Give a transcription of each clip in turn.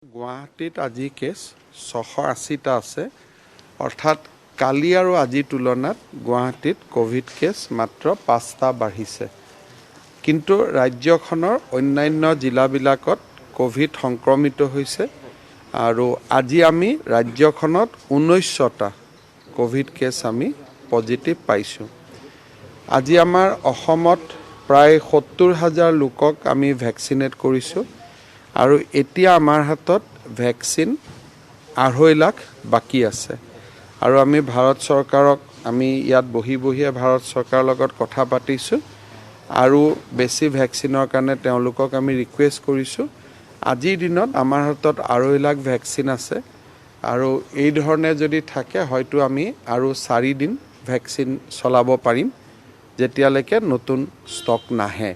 গুৱাহাটীত আজি কেছ 680টা আছে অৰ্থাৎ কালি আৰু আজিৰ তুলনাত গুৱাহাটীত কোভিড কেছ মাত্ৰ 5টা বাঢ়িছে কিন্তু ৰাজ্যখনৰ অন্যান্য জিলাবিলাকত কোভিড সংক্ৰমিত হৈছে আৰু আজি আমি ৰাজ্যখনত 19টা কোভিড কেছ আমি পজিটিভ পাইছো আজি আমাৰ অসমত প্ৰায় 70,000 লোকক আমি ভ্যাকচিনেট কৰিছো আৰু এতিয়া আমাৰ হাতত ভ্যাকচিন 2.5 লাখ বাকি আছে আৰু আমি ভাৰত চৰকাৰক আমি ইয়াত বহিয়ে ভাৰত চৰকাৰৰ লগত কথা পাতিছো আৰু বেছি ভ্যাকচিনৰ কাৰণে তেওঁলোকক আমি ৰিকুৱেষ্ট কৰিছো আজিৰ দিনত আমাৰ হাতত 2.5 লাখ ভ্যাকচিন আছে আৰু এই ধৰণে যদি থাকে হয়তো আমি আৰু 4 দিন ভ্যাকচিন চলাব পাৰিম যেতিয়ালৈকে নতুন ষ্টক নাহে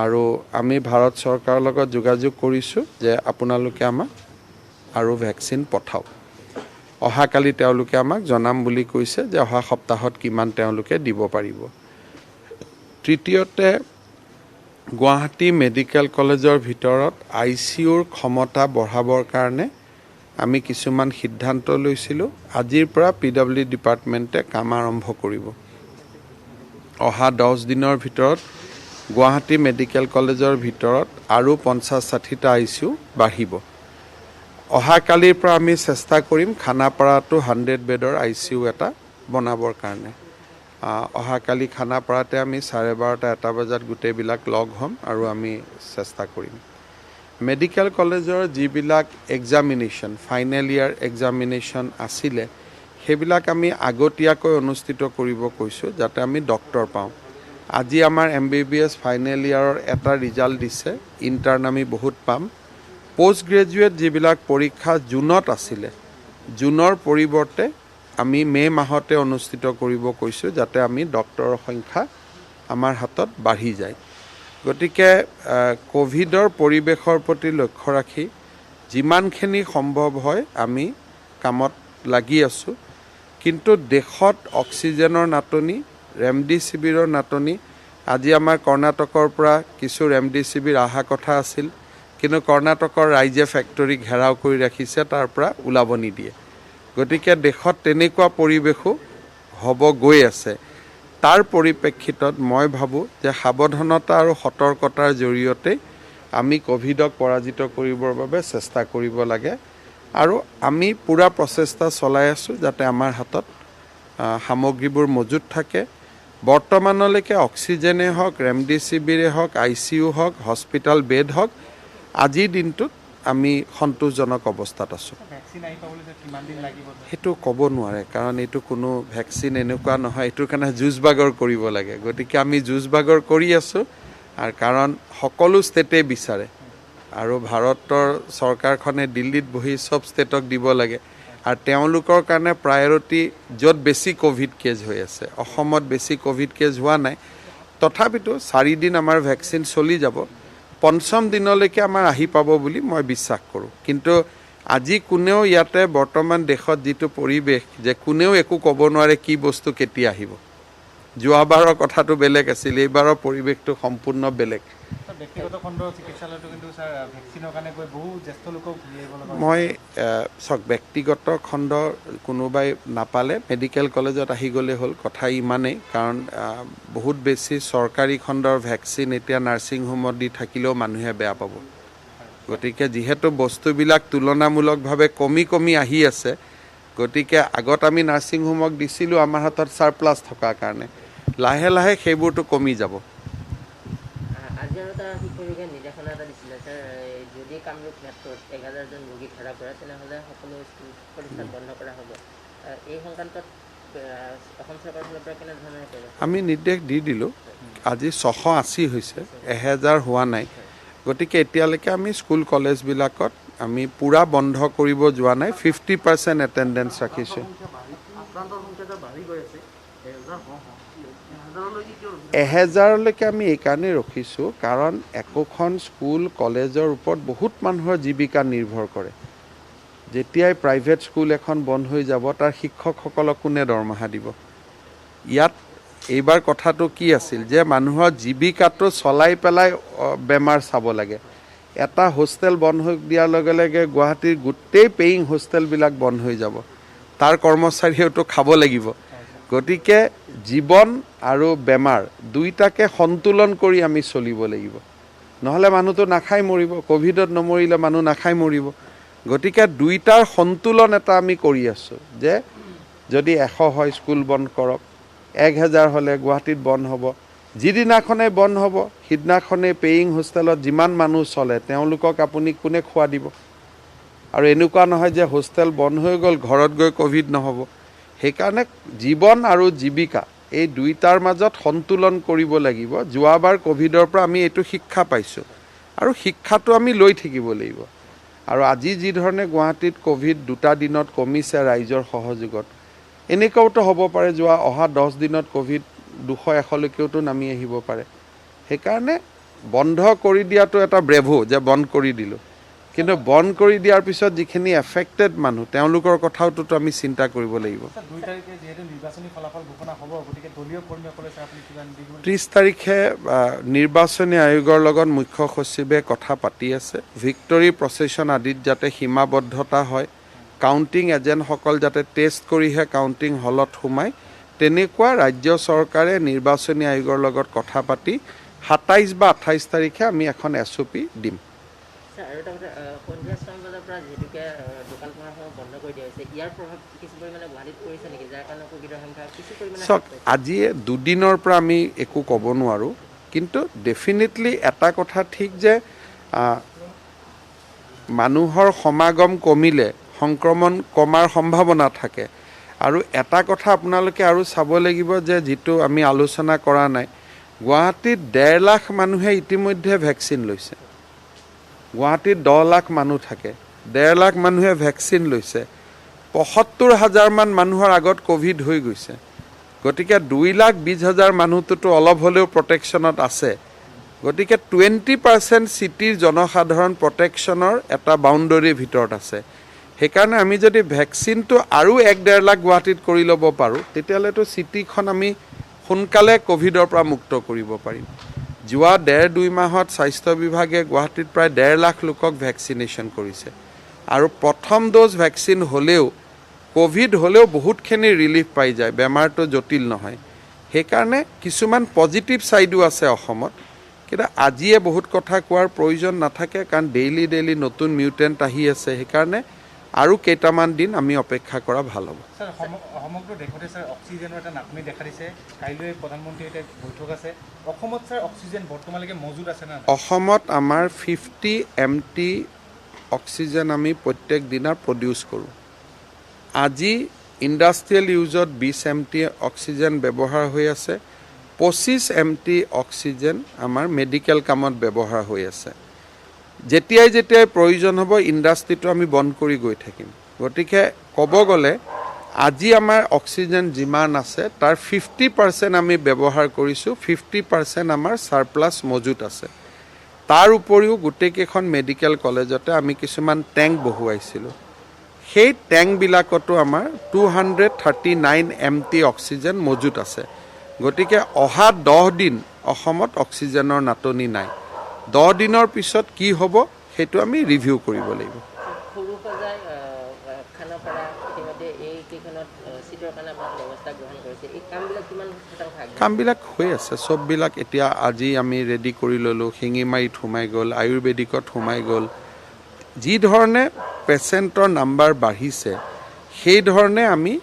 আৰু আমি ভাৰত চৰকাৰৰ লগত যোগাযোগ কৰিছো যে আপোনালোকে আমাক আৰু ভ্যাকচিন পঠাওক অহাকালি তেওঁলোকে আমাক জনাম বুলি কৈছে যে অহা সপ্তাহত কিমান তেওঁলোকে দিব পাৰিব তৃতীয়তে গুৱাহাটী মেডিকেল কলেজৰ ভিতৰত আইসিইউৰ ক্ষমতা বঢ়াবৰ কাৰণে আমি কিছুমান সিদ্ধান্ত লৈছিলো আজিৰ পৰা পিডব্লিউ ডিপাৰ্টমেণ্টে কাম আৰম্ভ কৰিব অহা 10 দিনৰ ভিতৰত গুৱাহাটী মেডিকেল কলেজৰ ভিতৰত আৰু 50-60টা আইসিইউ বাঢ়িব অহাকালিৰ পৰা আমি চেষ্টা কৰিম খানাপাৰাটো 100 বেডৰ আইসিইউ এটা বনাবৰ কাৰণে অহাকালি খানাপাৰাতে আমি 12:30 বজাত গোটেইবিলাক লগ হ'ম আৰু আমি চেষ্টা কৰিম মেডিকেল কলেজৰ যিবিলাক এক্সামিনেশ্যন ফাইনেল ইয়াৰ এক্সামিনেশ্যন আছিলে সেইবিলাক আমি আগতীয়াকৈ অনুষ্ঠিত কৰিব কৈছো যাতে আমি ডক্টৰ পাওঁ আজি আমাৰ এমবিবিএছ ফাইনেল ইয়াৰৰ এটা ৰিজাল্ট দিছে ইন্টাৰ্ন আমি বহুত পাম পোষ্ট গ্ৰেজুৱেট যিবিলাক পৰীক্ষা জুনত আছিলে জুনৰ পৰিৱৰ্তে আমি মে মাহতে অনুষ্ঠিত কৰিব কৈছো যাতে আমি ডক্টৰৰ সংখ্যা আমাৰ হাতত বাঢ়ি যায় গতিকে কোভিডৰ পৰিবেশৰ প্ৰতি লক্ষ্য ৰাখি যিমানখিনি সম্ভৱ হয় আমি কামত লাগি আছো কিন্তু দেশত অক্সিজেনৰ নাটনি ৰেমডিচিভিৰৰ নাটনি আজি আমাৰ কৰ্ণাটকৰ পৰা কিছু ৰেমডিচিভিৰ আহা কথা আছিল কিন্তু কৰ্ণাটকৰ ৰাইজে ফেক্টৰী ঘেৰাও কৰি ৰাখিছে তাৰ পৰা ওলাব নিদিয়ে গতিকে দেশত তেনেকুৱা পৰিবেশো হ'ব গৈ আছে তাৰ পৰিপ্ৰেক্ষিতত মই ভাবো যে সাৱধানতা আৰু সতৰ্কতাৰ জৰিয়তে আমি কোভিডক পৰাজিত কৰিবৰ বাবে চেষ্টা কৰিব লাগে আৰু আমি পুৰা প্ৰচেষ্টা চলাই আছো যাতে আমাৰ হাতত সামগ্ৰীবোৰ মজুত থাকে বৰ্তমানলৈকে অক্সিজেনে হওক ৰেমডিচিভিৰে হওক আইসিইউ হওক হস্পিটাল বেড হওক আজিৰ দিনটোত আমি সন্তোষজনক অৱস্থাত আছো সেইটো ক'ব নোৱাৰে কাৰণ এইটো কোনো ভ্যাকচিন এনেকুৱা নহয় এইটোৰ কাৰণে যুঁজবাগৰ কৰিব লাগে গতিকে আমি যুঁজবাগৰ কৰি আছো আৰু কাৰণ সকলো ষ্টেটে বিচাৰে আৰু ভাৰতৰ চৰকাৰখনে দিল্লীত বহি সব ষ্টেটক দিব লাগে আৰু তেওঁলোকৰ কাৰণে প্ৰায়োৰিটি য'ত বেছি কোভিড কেছ হৈ আছে অসমত বেছি কোভিড কেছ হোৱা নাই তথাপিতো 4 দিন আমাৰ ভ্যাকচিন চলি যাব পঞ্চম দিনলৈকে আমাৰ আহি পাব বুলি মই বিশ্বাস কৰোঁ কিন্তু আজি কোনেও ইয়াতে বৰ্তমান দেশত যিটো পৰিবেশ যে কোনেও একো ক'ব নোৱাৰে কি বস্তু কেতিয়া আহিব যোৱাবাৰৰ কথাটো বেলেগ আছিল এইবাৰৰ পৰিবেশটো সম্পূৰ্ণ বেলেগ ব্যক্তিগত খণ্ডৰ চিকিৎসালয়টো কিন্তু স্যাৰ ভ্যাকচিনৰ কাৰণে গৈ বহু জ্যেষ্ঠ লোকক ঘূৰিব লগা মই ব্যক্তিগত খণ্ড কোনোবাই নাপালে মেডিকেল কলেজত আহি গ'লে হ'ল কথা ইমানেই কাৰণ বহুত বেছি চৰকাৰী খণ্ডৰ ভ্যাকচিন এতিয়া নাৰ্ছিং হোমত দি থাকিলেও মানুহে বেয়া পাব গতিকে যিহেতু বস্তুবিলাক তুলনামূলকভাৱে কমি আহি আছে গতিকে আগত আমি নাৰ্ছিং হোমক দিছিলোঁ আমাৰ হাতত সাৰপ্লাছ থকাৰ কাৰণে লাহে লাহে সেইবোৰটো কমি যাব আমি নিৰ্দেশ দি দিলোঁ আজি 680 হৈছে 1000 হোৱা নাই গতিকে এতিয়ালৈকে আমি স্কুল কলেজবিলাকত আমি পুৰা বন্ধ কৰিব যোৱা নাই 50% এটেণ্ডেঞ্চ ৰাখিছোঁ 1000লৈকে আমি এই কাৰণে ৰখিছোঁ কাৰণ একোখন স্কুল কলেজৰ ওপৰত বহুত মানুহৰ জীৱিকা নিৰ্ভৰ কৰে যেতিয়াই প্ৰাইভেট স্কুল এখন বন্ধ হৈ যাব তাৰ শিক্ষকসকলক কোনে দৰমহা দিব ইয়াত এইবাৰ কথাটো কি আছিল যে মানুহৰ জীৱিকাটো চলাই পেলাই বেমাৰ চাব লাগে এটা হোষ্টেল বন্ধ হৈ দিয়াৰ লগে লগে গুৱাহাটীৰ গোটেই পেয়িং হোষ্টেলবিলাক বন্ধ হৈ যাব তাৰ কৰ্মচাৰীয়েতো খাব লাগিব গতিকে জীৱন আৰু বেমাৰ দুইটাকে সন্তুলন কৰি আমি চলিব লাগিব নহলে মানুহটো নাখাই মৰিব কোভিডত নমৰিলে মানুহ নাখাই মৰিব গতিকে দুইটাৰ সন্তুলন এটা আমি কৰি আছো যে যদি 100 হয় স্কুল বন্ধ কৰক 1000 হলে গুৱাহাটীত বন্ধ হ'ব যিদিনাখনে বন্ধ হ'ব সিদিনাখনে পেয়িং হোষ্টেলত যিমান মানুহ চলে তেওঁলোকক আপুনি কোনে খোৱা দিব আৰু এনেকুৱা নহয় যে হোষ্টেল বন্ধ হৈ গ'ল ঘৰত গৈ কোভিড নহব সেইকাৰণে জীৱন আৰু জীৱিকা এই দুইটাৰ মাজত সন্তুলন কৰিব লাগিব যোৱাবাৰ কোভিডৰ পৰা আমি এইটো শিক্ষা পাইছো আৰু শিক্ষাটো আমি লৈ থাকিব লাগিব আৰু আজি যি ধৰণে গুৱাহাটীত কোভিড দুটা দিনত কমিছে ৰাইজৰ সহযোগত এনেকুৱাটো হ'ব পাৰে যোৱা অহা 10 দিনত কোভিড 200-100 লৈকেওতো নামি আহিব পাৰে সেইকাৰণে বন্ধ কৰি দিয়াটো এটা ব্ৰেভো যে বন্ধ কৰি দিলো কিন্তু বন্ধ কৰি দিয়াৰ পিছত যিখিনি এফেক্টেড মানুহ তেওঁলোকৰ কথাওতো আমি চিন্তা কৰিব লাগিব 2 তাৰিখে যেহেতু নিৰ্বাচনী ফলাফল ঘোষণা হ'ব গতিকে দলীয় কৰ্মীসকলে আপুনি কিমান 30 তাৰিখে নিৰ্বাচনী আয়োগৰ লগত মুখ্য সচিবে কথা পাতি আছে ভিক্টৰী প্ৰচেছন আদিত যাতে সীমাবদ্ধতা হয় কাউন্টিং এজেণ্টসকল যাতে টেষ্ট কৰিহে কাউন্টিং হলত সোমায় তেনেকুৱা ৰাজ্য চৰকাৰে নিৰ্বাচনী আয়োগৰ লগত কথা পাতি 27 বা 28 তাৰিখে আমি এখন এছঅপি দিম আৰু এটা সন্ধিয়া 6 বজাৰ পৰা যেনেকৈ দোকান পোহাৰসমূহ বন্ধ কৰি দিয়া হৈছে ইয়াৰ প্ৰভাৱ কিছু পৰিমাণে গুৱাহাটীত পৰিছে নেকি যাৰ কাৰণে কোভিডৰ সংখ্যা কিছু পৰিমাণে আজি দুদিনৰ পৰা আমি একো ক'ব নোৱাৰো কিন্তু ডেফিনেটলি এটা কথা ঠিক যে মানুহৰ সমাগম কমিলে সংক্ৰমণ কমাৰ সম্ভাৱনা থাকে আৰু এটা কথা আপোনালোকে আৰু চাব লাগিব যে যেটো আমি আলোচনা কৰা নাই গুৱাহাটীত 1.5 লাখ মানুহে ইতিমধ্যে ভ্যাকচিন লৈছে গুৱাহাটীত 10 লাখ মানুহ থাকে 1.5 লাখ মানুহে ভ্যাকচিন লৈছে ৭৫,০০০ মান মানুহৰ আগত কোভিড হৈ গৈছে গতিকে 2,20,000 মানুহটো অলপ হলেও প্ৰটেকচনত আছে গতিকে 20% সিটিৰ জনসাধাৰণ প্ৰটেকচনৰ এটা বাউণ্ডাৰীৰ ভিতৰত আছে সেইকাৰণে আমি যদি ভ্যাকচিনটো আৰু 1.5 লাখ গুৱাহাটীত কৰি ল'ব পাৰো তেতিয়ালেতো সিটিখন আমি সোনকালে কোভিডৰ পৰা মুক্ত কৰিব পাৰিম যোৱা 1.5-2 মাহত স্বাস্থ্য বিভাগে গুৱাহাটীত প্ৰায় 1.5 লাখ লোকক ভ্যাকচিনেশন কৰিছে আৰু প্ৰথম ডোজ ভ্যাকচিন হলেও কোভিড হলেও বহুতখিনি ৰিলিফ পাই যায় বেমাৰটো জটিল নহয় সেইকাৰণে কিছুমান পজিটিভ সাইডো আছে অসমত কিন্তু আজিয়ে বহুত কথা কোৱাৰ প্ৰয়োজন নাথাকে কাৰণ ডেইলি নতুন মিউটেন্ট আহি আছে সেইকাৰণে আৰু কেইটামান দিন আমি অপেক্ষা কৰা ভাল হ'ব স্যাৰ সমগ্ৰ দেশতে স্যাৰ অক্সিজেনৰ এটা নাটনি দেখা দিছে কাইলৈ প্ৰধানমন্ত্ৰীৰ এটা বৈঠক আছে অসমত স্যাৰ অক্সিজেন বৰ্তমানলৈকে মজুদ আছে না অসমত আমাৰ 50 MT অক্সিজেন আমি প্ৰত্যেক দিনা প্ৰডিউস কৰো আজি ইন্ডাষ্ট্ৰিয়েল ইউজত 20 MT অক্সিজেন ব্যৱহাৰ হৈ আছে 25 MT অক্সিজেন আমাৰ মেডিকেল কামত ব্যৱহাৰ হৈ আছে যেতিয়াই প্ৰয়োজন হ'ব ইন্ডাষ্ট্ৰিটো আমি বন্ধ কৰি গৈ থাকিম গতিকে ক'ব গ'লে আজি আমাৰ অক্সিজেন যিমান আছে তাৰ 50% আমি ব্যৱহাৰ কৰিছো 50% আমাৰ সাৰপ্লাস মজুত আছে তাৰ উপৰিও গোটেইকেখন মেডিকেল কলেজতে আমি কিছুমান ট্যাঙ্ক বহুৱাইছিলো সেই ট্যাঙ্ক বিলাকতো আমাৰ 239 MT অক্সিজেন মজুত আছে গতিকে অহা 10 দিন অসমত অক্সিজেনৰ নাটনি নাই 10 দিনৰ পিছত কি হ'ব হেতু আমি ৰিভিউ কৰিব লাগিব সৰুসজাই খানাপাৰা ইতিমধ্যে এই কেইখনত সিটৰ কাৰণে আমাৰ ব্যৱস্থা গ্ৰহণ কৰিছে এই কামবিলাক কিমান শতাংশ আগবাঢ়িছে কামবিলাক হৈ আছে সববিলাক এতিয়া আজি আমি ৰেডি কৰি ললো হিঙিমাৰীত সোমাই গ'ল আয়ুৰ্বেদিকত সোমাই গ'ল যি ধৰণে পেচেণ্টৰ নাম্বাৰ বাঢ়িছে সেই ধৰণে আমি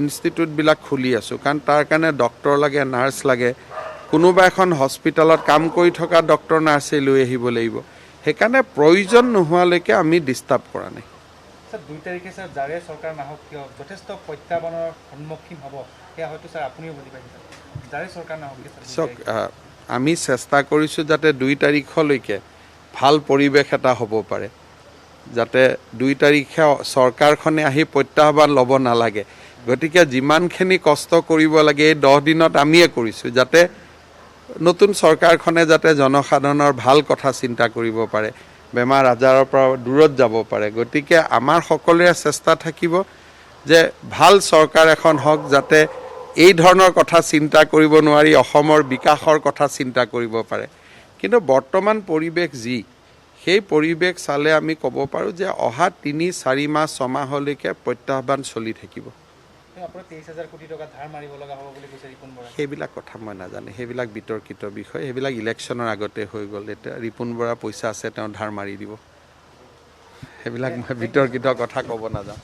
ইনষ্টিটিউট বিলাক খুলি আছো কাৰণ তাৰ কাৰণে ডক্টৰ লাগে নাৰ্ছ লাগে কোনোবা এখন হস্পিটালত কাম কৰি থকা ডক্টৰ নাৰ্ছে লৈ আহিব লাগিব সেইকাৰণে প্ৰয়োজন নোহোৱালৈকে আমি ডিস্টাৰ্ব কৰা নাই স্যাৰ 2 তাৰিখে স্যাৰ জাৰে চৰকাৰ নাহক কিয় যথেষ্ট প্ৰত্যাহ্বানৰ সন্মুখীন হ'ব সেয়া হয়তো স্যাৰ আপুনিও বুজি পাইছে জাৰে চৰকাৰ নাহক আমি চেষ্টা কৰিছো যাতে 2 তাৰিখলৈকে ভাল পৰিবেশ এটা হ'ব পাৰে যাতে 2 তাৰিখে চৰকাৰখনে আহি প্ৰত্যাহ্বান ল'ব নালাগে গতিকে যিমানখিনি কষ্ট কৰিব লাগে এই 10 দিনত আমিয়ে কৰিছো যাতে নতুন চৰকাৰখনে যাতে জনসাধাৰণৰ ভাল কথা চিন্তা কৰিব পাৰে বেমাৰ আজাৰৰ পৰা দূৰত যাব পাৰে গতিকে আমাৰ সকলোৰে চেষ্টা থাকিব যে ভাল চৰকাৰ এখন হওক যাতে এই ধৰণৰ কথা চিন্তা কৰিব নোৱাৰি অসমৰ বিকাশৰ কথা চিন্তা কৰিব পাৰে কিন্তু বৰ্তমান পৰিবেশ যি সেই পৰিৱেশ চালে আমি ক'ব পাৰোঁ যে অহা ৩-৪ মাহ ৬ মাহলৈকে প্ৰত্যাহ্বান চলি থাকিব। আপোনাৰ 23,000 কোটি টকা ধাৰ মাৰিব লগা হ'ব বুলি কৈছে ৰিপুণ বৰাই। সেইবিলাক কথা মই নাজানো, সেইবিলাক বিতৰ্কিত বিষয়, সেইবিলাক ইলেকশ্যনৰ আগতে হৈ গ'ল। এতিয়া ৰিপুণ বৰা পইচা আছে, তেওঁ ধাৰ মাৰি দিব, সেইবিলাক মই বিতৰ্কিত কথা ক'ব নাযাওঁ।